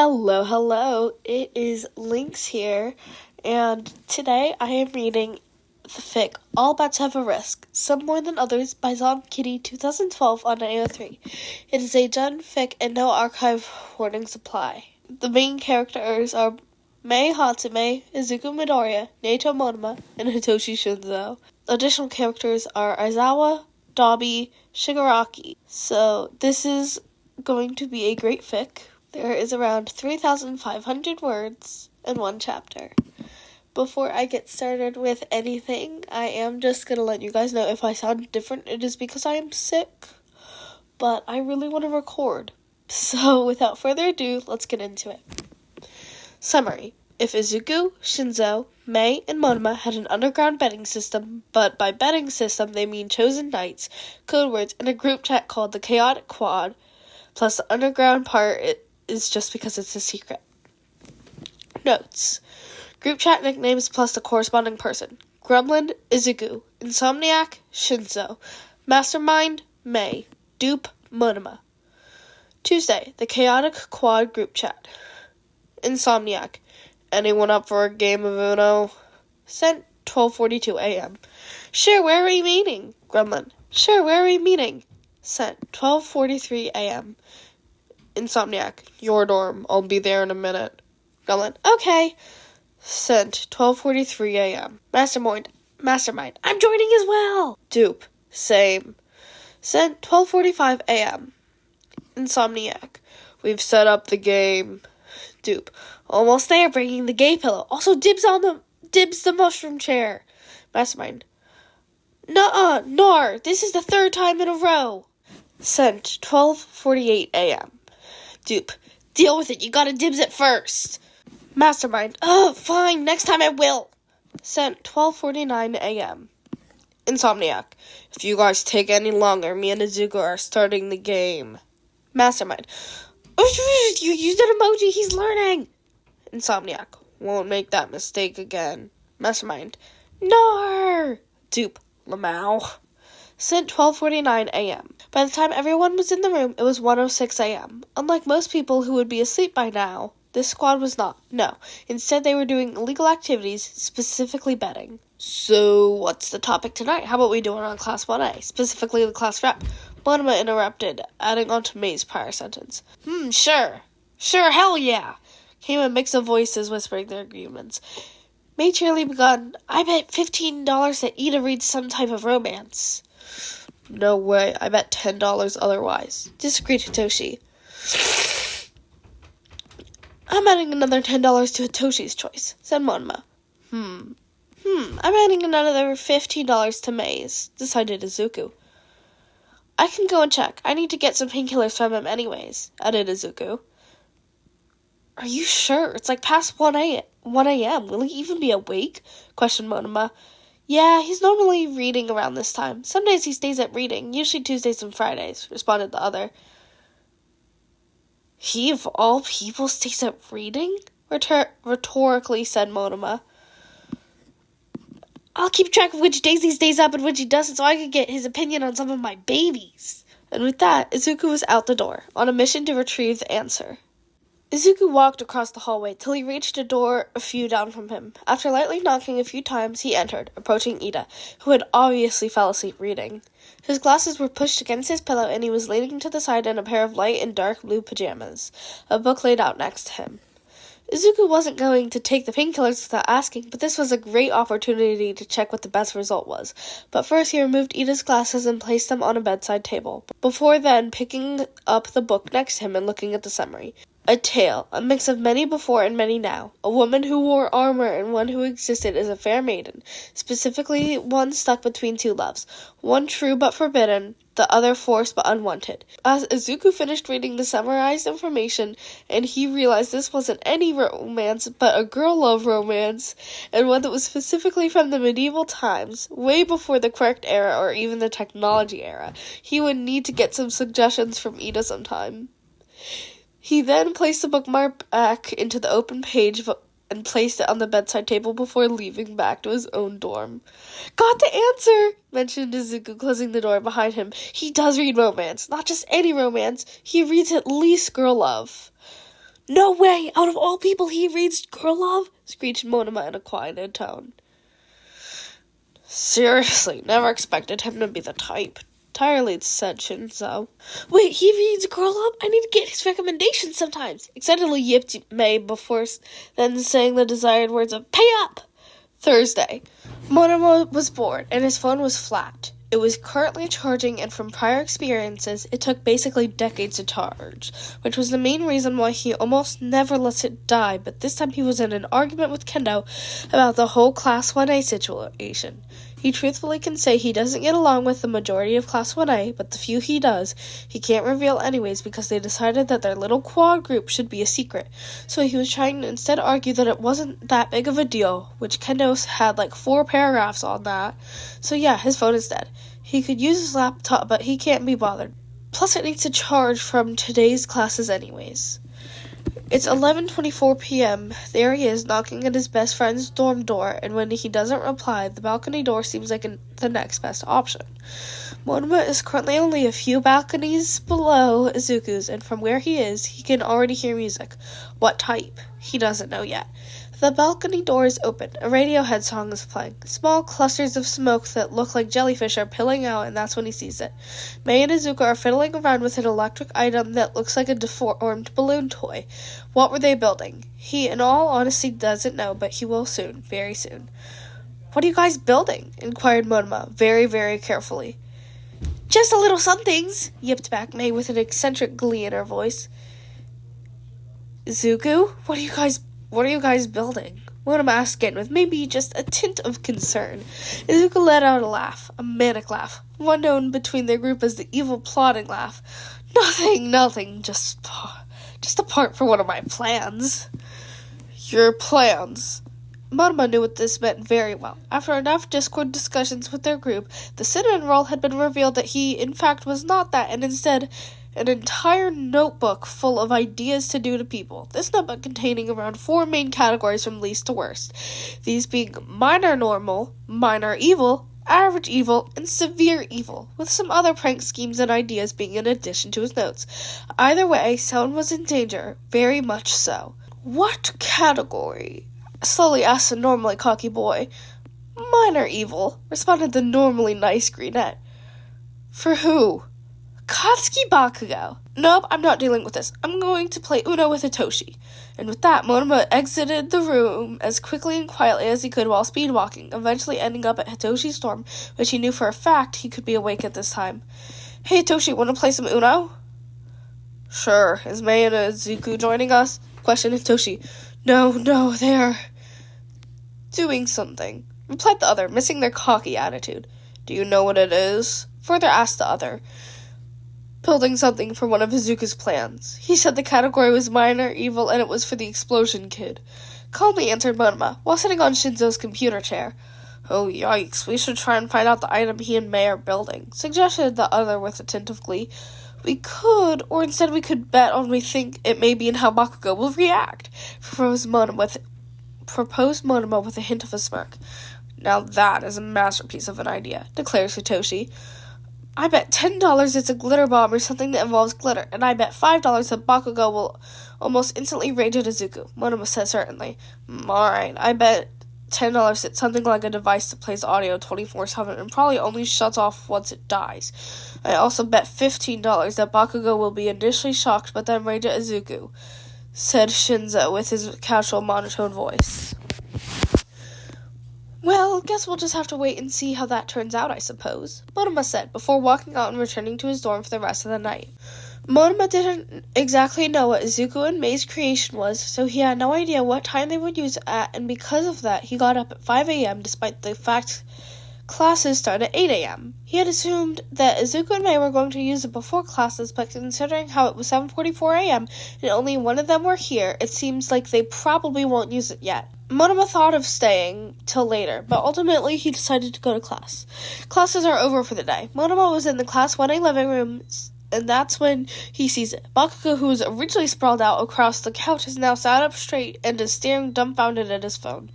Hello. It is Lynx here, and today I am reading the fic All Bats Have a Risk, Some More Than Others by Zom Kitty 2012 on AO3. It is a done fic and no archive warnings apply. The main characters are Mei Hatsume, Izuku Midoriya, Naito Monoma, and Hitoshi Shinzo. Additional characters are Aizawa, Dabi, Shigaraki. So this is going to be a great fic. There is around 3,500 words in one chapter. Before I get started with anything, I am just going to let you guys know if I sound different, it is because I am sick, but I really want to record. So without further ado, let's get into it. Summary. If Izuku, Shinzo, Mei, and Monoma had an underground betting system, but by betting system they mean chosen knights, code words, and a group chat called the Chaotic Quad, plus the underground part is just because it's a secret. Notes. Group chat nicknames plus the corresponding person. Gremlin, Izuku. Insomniac, Shinzo. Mastermind, Mei. Dupe, Monoma. Tuesday, the Chaotic Quad group chat. Insomniac. Anyone up for a game of Uno? Sent 12:42 a.m. Sure, where are we meeting? Gremlin. Sure, where are we meeting? Sent 12:43 a.m. Insomniac. Your dorm. I'll be there in a minute. Gremlin. Okay. Sent 12:43 a.m. Mastermind. I'm joining as well. Dupe. Same. Sent 12:45 a.m. Insomniac. We've set up the game. Dupe. Almost there, bringing the gay pillow. Also dibs the mushroom chair. Mastermind. Nuh-uh, Nar. This is the third time in a row. Sent 12:48 a.m. Dupe. Deal with it. You gotta dibs it first. Mastermind. Oh, fine. Next time I will. Sent 12:49 a.m. Insomniac. If you guys take any longer, me and Izuku are starting the game. Mastermind. Oh, you used an emoji. He's learning. Insomniac. Won't make that mistake again. Mastermind. No. Dupe. Lamau. Sent 12:49 a.m. By the time everyone was in the room, it was 1:06 a.m. Unlike most people who would be asleep by now, this squad was not. No. Instead, they were doing illegal activities, specifically betting. So, what's the topic tonight? How about we do it on Class 1A, specifically the class rep? Monoma interrupted, adding on to Mei's prior sentence. Sure. Sure, hell yeah! Came a mix of voices whispering their agreements. Mei cheerily begun, I bet $15 that Iida reads some type of romance. No way, I bet $10 otherwise. Disagreed Hitoshi. I'm adding another $10 to Hitoshi's choice, said Monoma. I'm adding another $15 to Mei's, decided Izuku. I can go and check. I need to get some painkillers from him anyways, added Izuku. Are you sure? It's like past 1 a.m. Will he even be awake? Questioned Monoma. Yeah, he's normally reading around this time. Some days he stays up reading, usually Tuesdays and Fridays, responded the other. He, of all people, stays up reading? Rhetorically said Monoma. I'll keep track of which days he stays up and which he doesn't so I can get his opinion on some of my babies. And with that, Izuku was out the door, on a mission to retrieve the answer. Izuku walked across the hallway till he reached a door a few down from him. After lightly knocking a few times, he entered, approaching Iida, who had obviously fell asleep reading. His glasses were pushed against his pillow, and he was leaning to the side in a pair of light and dark blue pajamas, a book laid out next to him. Izuku wasn't going to take the painkillers without asking, but this was a great opportunity to check what the best result was. But first he removed Iida's glasses and placed them on a bedside table, before then picking up the book next to him and looking at the summary. A tale, a mix of many before and many now. A woman who wore armor and one who existed as a fair maiden, specifically one stuck between two loves, one true but forbidden, the other forced but unwanted. As Izuku finished reading the summarized information, and he realized this wasn't any romance, but a girl love romance, and one that was specifically from the medieval times, way before the correct era or even the technology era, he would need to get some suggestions from Iida sometime. He then placed the bookmark back into the open page and placed it on the bedside table before leaving back to his own dorm. Got the answer, mentioned Izuku, closing the door behind him. He does read romance. Not just any romance. He reads at least girl love. No way! Out of all people, he reads girl love? Screeched Monoma in a quieted tone. Seriously, never expected him to be the type. Tiredly said Shinzo. Wait, he reads girl love? I need to get his recommendations sometimes. Excitedly yipped May before then saying the desired words of pay up. Thursday. Monoma was bored, and his phone was flat. It was currently charging, and from prior experiences, it took basically decades to charge, which was the main reason why he almost never lets it die, but this time he was in an argument with Kendo about the whole Class 1A situation. He truthfully can say he doesn't get along with the majority of Class 1A, but the few he does, he can't reveal anyways because they decided that their little quad group should be a secret. So he was trying to instead argue that it wasn't that big of a deal, which Kendo had like 4 paragraphs on that. So yeah, his phone is dead. He could use his laptop, but he can't be bothered. Plus it needs to charge from today's classes anyways. It's 11:24 p.m. There he is, knocking at his best friend's dorm door, and when he doesn't reply, the balcony door seems like the next best option. Monoma is currently only a few balconies below Izuku's, and from where he is, he can already hear music. What type? He doesn't know yet. The balcony door is open. A Radiohead song is playing. Small clusters of smoke that look like jellyfish are pilling out, and that's when he sees it. Mei and Izuku are fiddling around with an electric item that looks like a deformed balloon toy. What were they building? He, in all honesty, doesn't know, but he will soon, very soon. What are you guys building? Inquired Monoma, very, very carefully. Just a little somethings, yipped back Mei with an eccentric glee in her voice. Izuku, what are you guys building? Monoma asked again with maybe just a tint of concern. Izuku let out a laugh, a manic laugh, one known between their group as the evil plotting laugh. Nothing, just a part for one of my plans. Your plans? Monoma knew what this meant very well. After enough Discord discussions with their group, the cinnamon roll had been revealed that he, in fact, was not that, and instead an entire notebook full of ideas to do to people. This notebook containing around 4 main categories from least to worst. These being minor normal, minor evil, average evil, and severe evil, with some other prank schemes and ideas being in addition to his notes. Either way, someone was in danger, very much so. What category? Slowly asked the normally cocky boy. Minor evil, responded the normally nice greenette. For who? Katsuki Bakugo. Nope, I'm not dealing with this. I'm going to play Uno with Hitoshi. And with that, Monoma exited the room as quickly and quietly as he could while speedwalking, eventually ending up at Hitoshi's dorm, which he knew for a fact he could be awake at this time. Hey Hitoshi, want to play some Uno? Sure. Is Mei and Izuku joining us? Questioned Hitoshi. No, they are doing something, replied the other, missing their cocky attitude. Do you know what it is? Further asked the other. Building something for one of Izuku's plans. He said the category was minor evil and it was for the explosion kid. Calmly answered Monoma, while sitting on Shinzo's computer chair. Oh, yikes, we should try and find out the item he and Mei are building, suggested the other with a tint of glee. We could, or instead we could bet on we think it may be and how Bakugo will react, proposed Monoma with a hint of a smirk. Now that is a masterpiece of an idea, declares Hitoshi. I bet $10 it's a glitter bomb or something that involves glitter, and I bet $5 that Bakugo will almost instantly rage at Izuku, Monoma said certainly. Alright, I bet $10 it's something like a device that plays audio 24/7 and probably only shuts off once it dies. I also bet $15 that Bakugo will be initially shocked but then rage at Izuku, said Shinzo with his casual monotone voice. Well, guess we'll just have to wait and see how that turns out, I suppose, Monoma said, before walking out and returning to his dorm for the rest of the night. Monoma didn't exactly know what Izuku and Mei's creation was, so he had no idea what time they would use it at, and because of that, he got up at 5 a.m. despite the fact classes start at 8 a.m. He had assumed that Izuku and Mei were going to use it before classes, but considering how it was 7:44 a.m. and only one of them were here, it seems like they probably won't use it yet. Monoma thought of staying till later, but ultimately he decided to go to class. Classes are over for the day. Monoma was in the Class 1A living room, and that's when he sees it. Bakugo, who was originally sprawled out across the couch, is now sat up straight and is staring dumbfounded at his phone.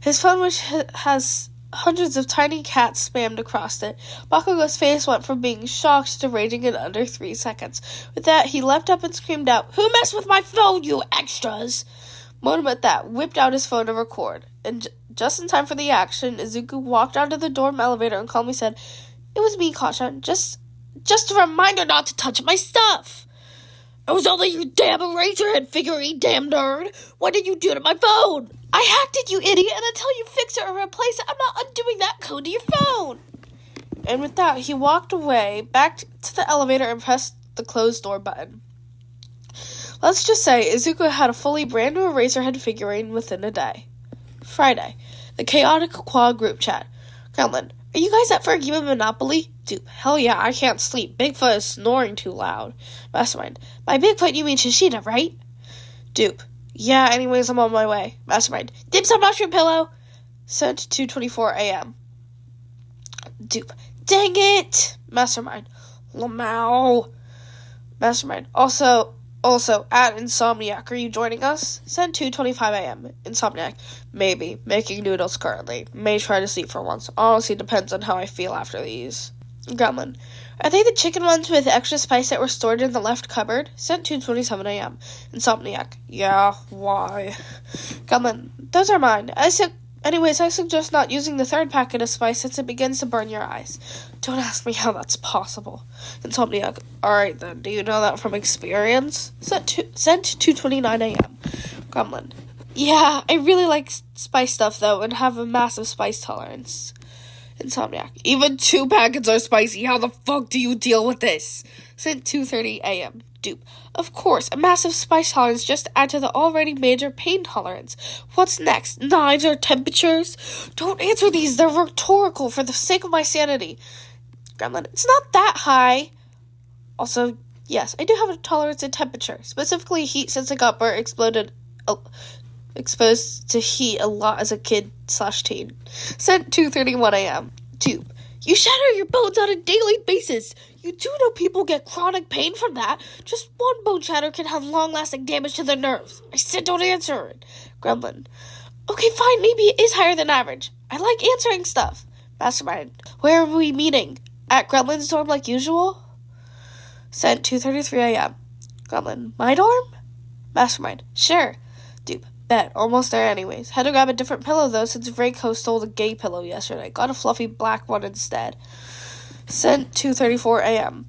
His phone, which has Hundreds of tiny cats spammed across it. Bakugo's face went from being shocked to raging in under 3 seconds. With that, he leapt up and screamed out, "Who messed with my phone, you extras?" Monoma at that whipped out his phone to record. And just in time for the action, Izuku walked out of the dorm elevator and calmly said, "It was me, Kasha. Just a reminder not to touch my stuff." "It was only your damn Eraserhead figurine, damn nerd. What did you do to my phone?" "I hacked it, you idiot, and until you fix it or replace it, I'm not undoing that code to your phone." And with that, he walked away, back to the elevator, and pressed the closed door button. Let's just say Izuku had a fully brand new Eraserhead figurine within a day. Friday, the chaotic quad group chat. Gremlin, are you guys up for a game of Monopoly? Dupe, hell yeah, I can't sleep. Bigfoot is snoring too loud. Mastermind, by Bigfoot you mean Shishida, right? Dupe, yeah, anyways, I'm on my way. Mastermind, dibs on mushroom pillow. Sent 2:24 a.m. Dupe, dang it. Mastermind, Lamau. Mastermind, also, at Insomniac, are you joining us? Sent 2:25 a.m. Insomniac, maybe. Making noodles currently. May try to sleep for once. Honestly, depends on how I feel after these. Gremlin, are they the chicken ones with extra spice that were stored in the left cupboard? Sent 2:27 a.m. Insomniac, yeah, why? Gremlin, those are mine. I suggest not using the third packet of spice since it begins to burn your eyes. Don't ask me how that's possible. Insomniac, alright then, do you know that from experience? Sent 2:29 a.m. Gremlin, yeah, I really like spice stuff though and have a massive spice tolerance. Insomniac, even 2 packets are spicy. How the fuck do you deal with this? Sent 2:30 a.m. Dupe, of course, a massive spice tolerance just to add to the already major pain tolerance. What's next? Knives or temperatures? Don't answer these. They're rhetorical for the sake of my sanity. Gremlin, it's not that high. Also, yes, I do have a tolerance to temperature, specifically heat since I got exposed to heat a lot as a kid/teen. Sent 2:31 a.m. Dupe, you shatter your bones on a daily basis. You do know people get chronic pain from that. Just one bone shatter can have long-lasting damage to their nerves. I said don't answer it. Gremlin, okay, fine, maybe it is higher than average. I like answering stuff. Mastermind, where are we meeting? At Gremlin's dorm like usual? Sent 2:33 a.m. Gremlin, my dorm? Mastermind, sure. Dupe, bet, almost there anyways. Had to grab a different pillow though since Vraco stole the gay pillow yesterday. Got a fluffy black one instead. Sent 2:34 a.m.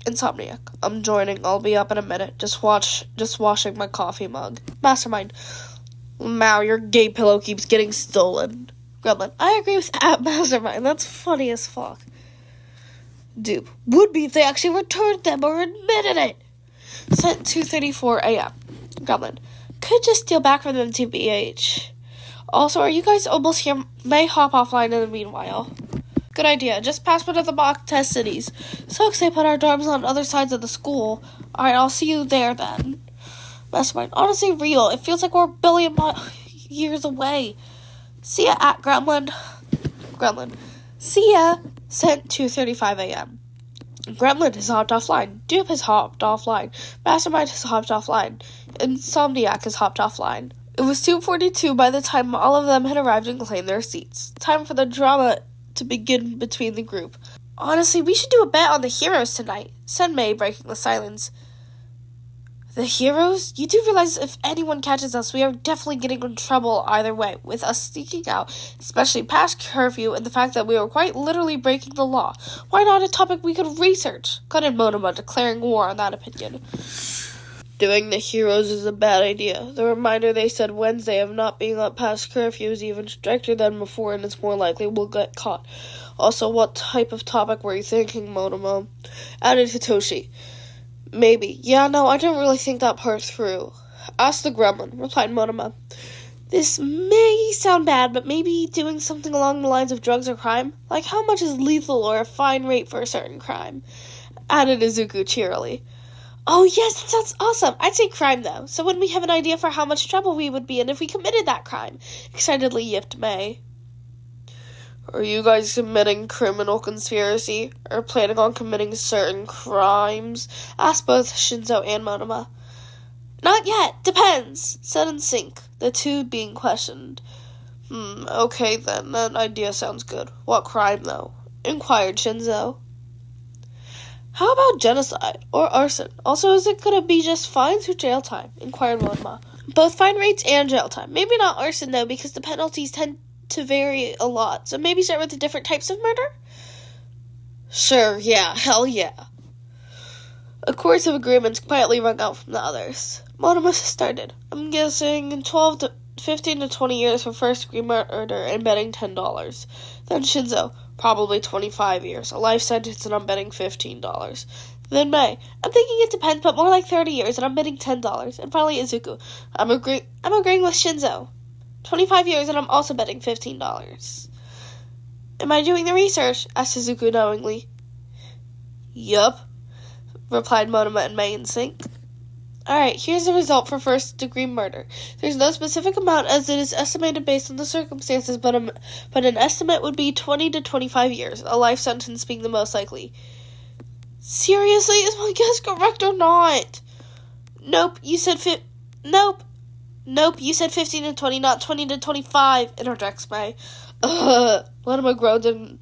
Insomniac, I'm joining. I'll be up in a minute. Just washing my coffee mug. Mastermind, Mao, your gay pillow keeps getting stolen. Gremlin, I agree with that, Mastermind. That's funny as fuck. Dupe, would be if they actually returned them or admitted it. Sent 2:34 a.m. Gremlin, could just steal back from them to BH. Also, are you guys almost here? May hop offline in the meanwhile. Good idea. Just pass one of the mock test cities. Sucks they put our dorms on other sides of the school. Alright, I'll see you there then. Mastermind, honestly real. It feels like we're a billion years away. See ya at Gremlin. Gremlin, see ya. Sent 2:35 a.m. Gremlin has hopped offline. Dupe has hopped offline. Mastermind has hopped offline. Insomniac has hopped offline. It was 2:42 by the time all of them had arrived and claimed their seats. Time for the drama to begin between the group. Honestly, we should do a bet on the heroes tonight, said May, breaking the silence. The heroes? You do realize if anyone catches us, we are definitely getting in trouble either way, with us sneaking out, especially past curfew, and the fact that we were quite literally breaking the law. Why not a topic we could research? Cut in Monoma, declaring war on that opinion. Doing the heroes is a bad idea. The reminder they said Wednesday of not being up past curfew is even stricter than before, and it's more likely we'll get caught. Also, what type of topic were you thinking, Monoma? Added Hitoshi. Maybe. Yeah, no, I didn't really think that part through. Ask the Gremlin, replied Monoma. This may sound bad, but maybe doing something along the lines of drugs or crime? Like how much is lethal or a fine rate for a certain crime? Added Izuku cheerily. Oh yes, that sounds awesome. I'd say crime though. So when we have an idea for how much trouble we would be in if we committed that crime, excitedly yipped May. Are you guys committing criminal conspiracy or planning on committing certain crimes? Asked both Shinzo and Monoma. Not yet. Depends, said In Sync, the two being questioned. Okay then, that idea sounds good. What crime, though? Inquired Shinzo. How about genocide or arson? Also, is it going to be just fines or jail time? Inquired Monma. Both fine rates and jail time. Maybe not arson, though, because the penalties tend to vary a lot. So maybe start with the different types of murder? Sure, yeah, hell yeah. A chorus of agreements quietly rung out from the others. Monma started. I'm guessing 15 to 20 years for first-degree murder and betting $10. Then Shinzo, probably 25 years, a life sentence, and I'm betting $15. Then May, I'm thinking it depends, but more like 30 years, and I'm betting $10. And finally Izuku, I'm agreeing with Shinzo. 25 years, and I'm also betting $15. Am I doing the research? Asked Izuku knowingly. Yup, replied Monoma and May in sync. Alright, here's the result for first-degree murder. There's no specific amount as it is estimated based on the circumstances, but an estimate would be 20 to 25 years, a life sentence being the most likely. Seriously, is my guess correct or not? Nope, you said 15 to 20, not 20 to 25, interjects May. Monoma groans in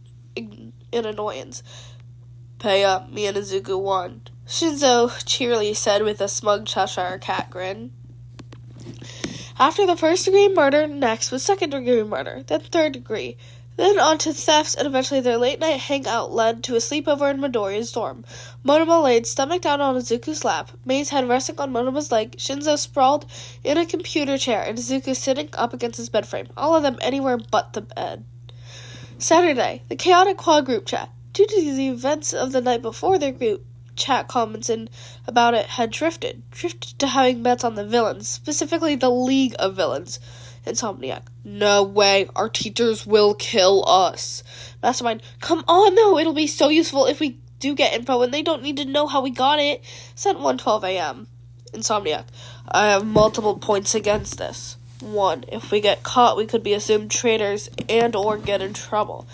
annoyance. Pay up, me and Izuku won. Shinzo cheerily said with a smug Cheshire cat grin. After the first-degree murder, next was second-degree murder, then third-degree, then on to thefts, and eventually their late-night hangout led to a sleepover in Midoriya's dorm. Monoma laid stomach down on Izuku's lap, May's head resting on Monoma's leg, Shinzo sprawled in a computer chair, and Izuku sitting up against his bed frame, all of them anywhere but the bed. Saturday, the chaotic quad group chat. Due to the events of the night before, their group chat comments about it had drifted to having bets on the villains, specifically the League of Villains. Insomniac, no way, our teachers will kill us. Mastermind, come on though, it'll be so useful if we do get info and they don't need to know how we got it. Sent 1:12 a.m. Insomniac, I have multiple points against this. 1, if we get caught, we could be assumed traitors and or get in trouble.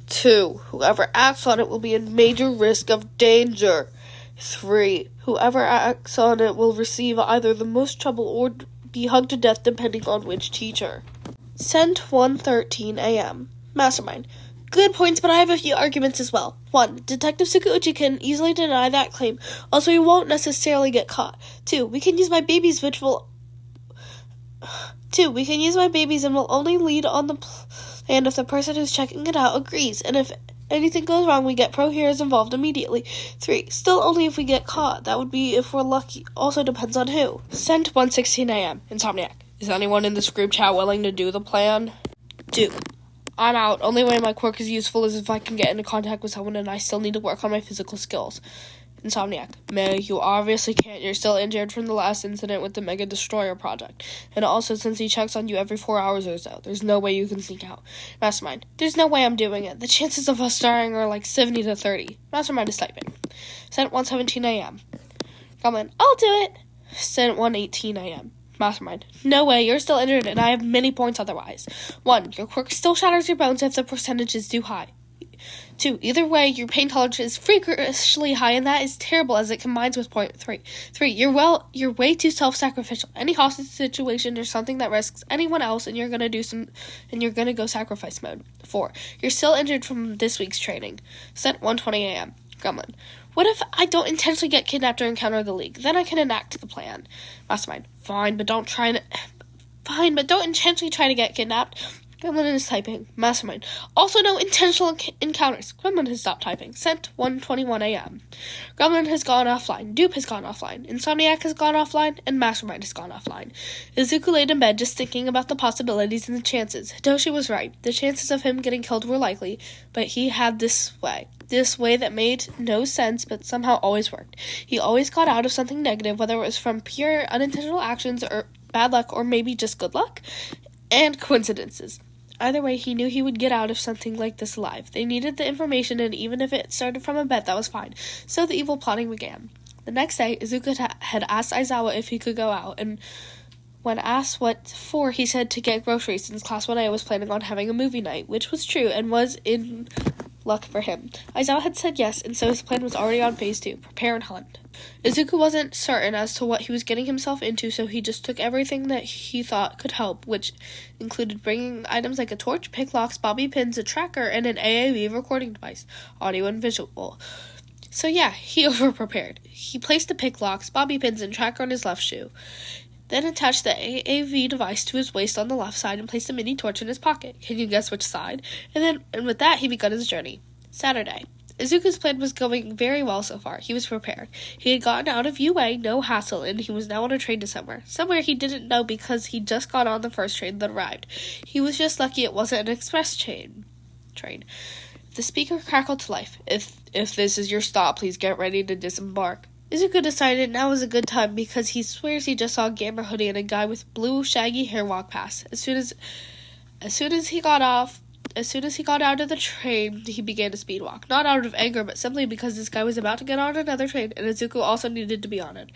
2, whoever acts on it will be in major risk of danger. 3, whoever acts on it will receive either the most trouble or be hugged to death depending on which teacher. Sent 1:13 a.m. Mastermind, good points, but I have a few arguments as well. 1, Detective Tsukuuchi can easily deny that claim, also he won't necessarily get caught. 2, we can use my babies and will only lead on the plan if the person who's checking it out agrees, and if anything goes wrong, we get pro heroes involved immediately. 3, still only if we get caught. That would be if we're lucky. Also depends on who. Sent 1:16 a.m. Insomniac, is anyone in this group chat willing to do the plan? 2, I'm out. Only way my quirk is useful is if I can get into contact with someone and I still need to work on my physical skills. Insomniac, May, you obviously can't. You're still injured from the last incident with the Mega Destroyer project. And also, since he checks on you every 4 hours or so, there's no way you can sneak out. Mastermind, there's no way I'm doing it. The chances of us starring are like 70 to 30. Mastermind is typing. Sent 1:17 a.m. Comment, I'll do it. Sent 1:18 a.m. Mastermind, no way, you're still injured and I have many points otherwise. 1, your quirk still shatters your bones if the percentage is too high. 2, either way, your pain tolerance is freakishly high, and that is terrible as it combines with point 3. 3, you're way too self-sacrificial. Any hostage situation or something that risks anyone else, and you're gonna go sacrifice mode. 4, you're still injured from this week's training. Sent 1:20 a.m. Gremlin, what if I don't intentionally get kidnapped or encounter the League? Then I can enact the plan. Mastermind, fine, but don't intentionally try to get kidnapped. Gremlin is typing. Mastermind. Also no intentional encounters. Gremlin has stopped typing. Sent 1:21 a.m. Gremlin has gone offline. Dupe has gone offline. Insomniac has gone offline. And Mastermind has gone offline. Izuku laid in bed just thinking about the possibilities and the chances. Hitoshi was right. The chances of him getting killed were likely, but he had this way that made no sense but somehow always worked. He always got out of something negative, whether it was from pure unintentional actions or bad luck or maybe just good luck and coincidences. Either way, he knew he would get out of something like this alive. They needed the information, and even if it started from a bet, that was fine. So the evil plotting began. The next day, Izuku had asked Aizawa if he could go out, and when asked what for, he said to get groceries since Class 1A was planning on having a movie night, which was true and was in luck for him. Aizawa had said yes, and so his plan was already on phase 2, prepare and hunt. Izuku wasn't certain as to what he was getting himself into, so he just took everything that he thought could help, which included bringing items like a torch, pick locks, bobby pins, a tracker, and an AAV recording device, audio and visual. So yeah, he overprepared. He placed the pick locks, bobby pins, and tracker on his left shoe, then attached the AAV device to his waist on the left side and placed a mini torch in his pocket. Can you guess which side? And with that, he began his journey. Saturday. Izuku's plan was going very well so far. He was prepared. He had gotten out of UA, no hassle, and he was now on a train to somewhere he didn't know because he just got on the first train that arrived. He was just lucky it wasn't an express train. The speaker crackled to life. If this is your stop, please get ready to disembark. Izuku decided now was a good time because he swears he just saw a gamer hoodie and a guy with blue shaggy hair walk past. As soon as he got out of the train, he began to speed walk. Not out of anger, but simply because this guy was about to get on another train, and Izuku also needed to be on it.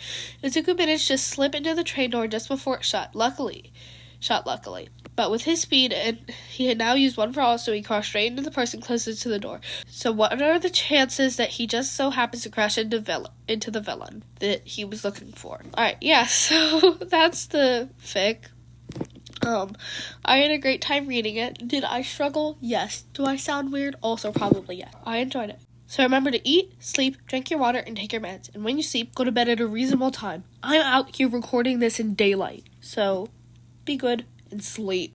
Izuku managed to slip into the train door just before it shut, luckily. But with his speed, and he had now used one for all, so he crashed straight into the person closest to the door. So what are the chances that he just so happens to crash into the villain that he was looking for? Alright, yeah, so that's the fic. I had a great time reading it. Did I struggle? Yes. Do I sound weird? Also probably yes. I enjoyed it. So remember to eat, sleep, drink your water, and take your meds. And when you sleep, go to bed at a reasonable time. I'm out here recording this in daylight, so be good and sleep.